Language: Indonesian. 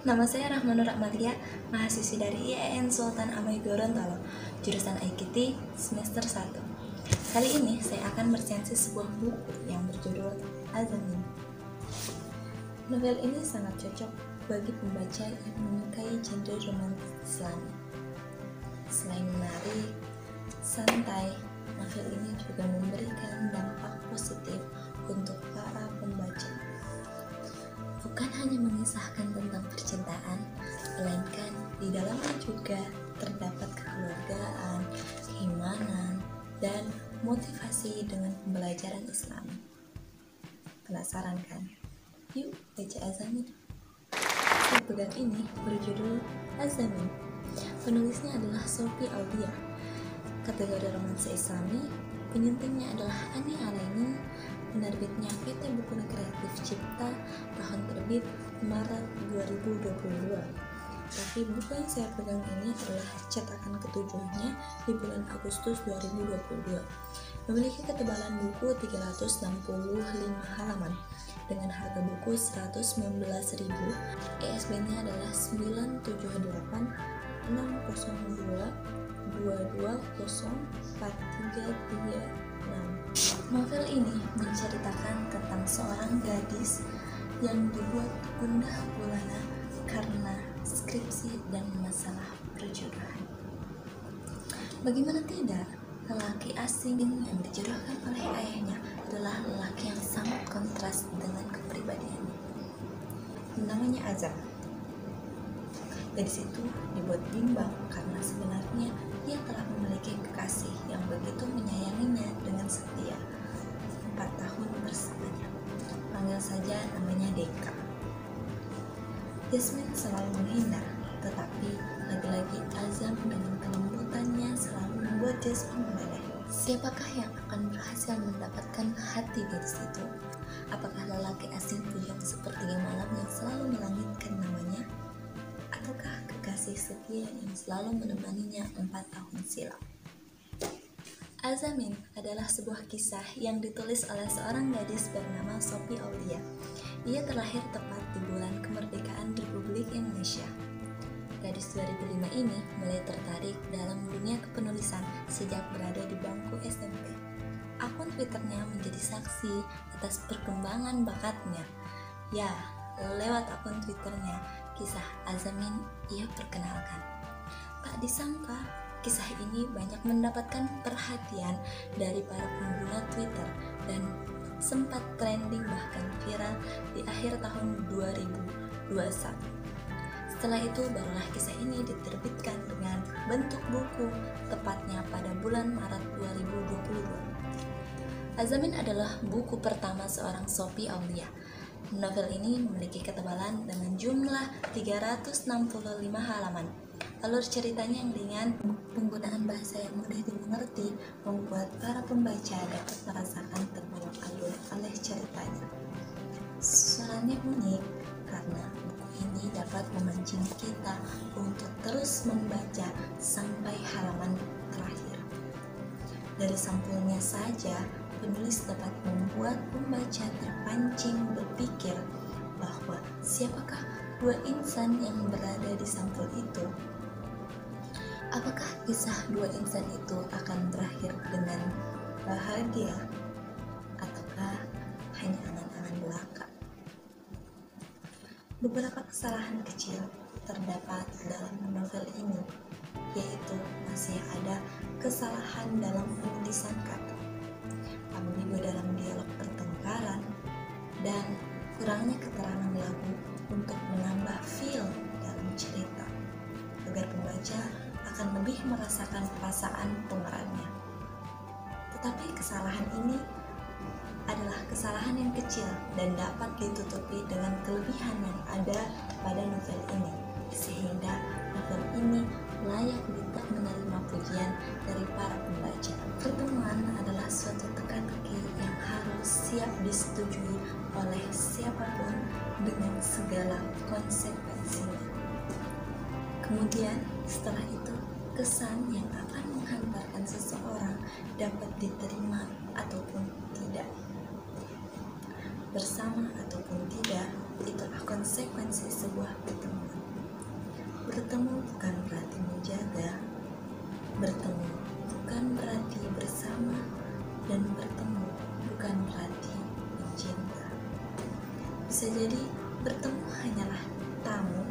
Nama saya Rahmanur Rahmalia, mahasiswi dari IAIN Sultan Amai Gorontalo, jurusan IKT semester 1. Kali ini saya akan meresensi sebuah buku yang berjudul Az-Zamin. Novel ini sangat cocok bagi pembaca yang menyukai genre romantis Islami. Selain menarik, santai, novel ini juga memberikan dampak positif untuk para pembaca. Bukan hanya mengisahkan tentang percintaan, melainkan di dalamnya juga terdapat kekeluargaan, keimanan, dan motivasi dengan pembelajaran Islam. Penasaran kan? Yuk baca Az-Zamin. Buku ini berjudul Az-Zamin. Penulisnya adalah Sophie Aulia. Kategori romansa Islami, penyuntingnya adalah Ani Alaini, penerbitnya PT Buku Kreatif Cipta, tahun terbit Maret 2022. Tapi buku yang saya pegang ini adalah cetakan ketujuhnya di bulan Agustus 2022. Memiliki ketebalan buku 365 halaman dengan harga buku 119.000. ISBN-nya adalah 978 602 220436. Novel ini menceritakan tentang seorang gadis yang dibuat gundah gulana karena skripsi dan masalah perjodohan. Bagaimana tidak, lelaki asing yang dijodohkan oleh ayahnya adalah lelaki yang sangat kontras dengan kepribadiannya. Namanya Azam. Gadis itu dibuat bimbang karena sebenarnya ia telah memiliki kekasih yang begitu menyayanginya dengan setia. 4 tahun bersamanya. Panggil saja namanya Deka. Yasmin selalu menghindar, tetapi lagi-lagi Azam dengan kelembutannya selalu membuat Yasmin meleleh. Siapakah yang akan berhasil mendapatkan hati gadis itu? Apakah lelaki asing puyeng sepertiga malam yang selalu melangitkan namanya? Ataukah kekasih setia yang selalu menemaninya 4 tahun silam? Az-Zamin adalah sebuah kisah yang ditulis oleh seorang gadis bernama Sophie Aulia. Ia terlahir tepat di bulan kemerdekaan Republik Indonesia. Gadis 2005 ini mulai tertarik dalam dunia kepenulisan sejak berada di bangku SMP. Akun Twitternya menjadi saksi atas perkembangan bakatnya. Ya, lewat akun Twitternya, kisah Az-Zamin ia perkenalkan. Tak disangka, kisah ini banyak mendapatkan perhatian dari para pengguna Twitter dan sempat trending bahkan viral di akhir tahun 2021. Setelah itu barulah kisah ini diterbitkan dengan bentuk buku tepatnya pada bulan Maret 2022. Az-Zamin adalah buku pertama seorang Sophie Aulia. Novel ini memiliki ketebalan dengan jumlah 365 halaman. Alur ceritanya yang ringan, penggunaan bahasa yang mudah dimengerti membuat para pembaca dapat merasakan terbawa alur oleh ceritanya. Suaranya unik karena buku ini dapat memancing kita untuk terus membaca sampai halaman terakhir. Dari sampulnya saja, penulis dapat membuat pembaca terpancing berpikir bahwa siapakah dua insan yang berada di sampul itu. Apakah kisah dua insan itu akan berakhir dengan bahagia ataukah hanya angan-angan belaka? Beberapa kesalahan kecil terdapat dalam novel ini, yaitu masih ada kesalahan dalam penulisan kata, ambigu dalam dialog pertengkaran, dan kurangnya keterangan lagu untuk menambah feel dalam cerita agar pembaca akan lebih merasakan perasaan pemerannya. Tetapi kesalahan ini adalah kesalahan yang kecil dan dapat ditutupi dengan kelebihan yang ada pada novel ini, sehingga novel ini layak menerima pujian dari para pembaca. Pertemuan adalah suatu teka-teki yang harus siap disetujui oleh siapapun dengan segala konsekuensinya. Kemudian setelah itu, kesan yang akan menghantarkan seseorang dapat diterima ataupun tidak. bersama ataupun tidak, itulah konsekuensi sebuah pertemuan. Bertemu bukan berarti menjaga, bertemu bukan berarti bersama, dan bertemu bukan berarti mencinta. Bisa jadi bertemu hanyalah tamu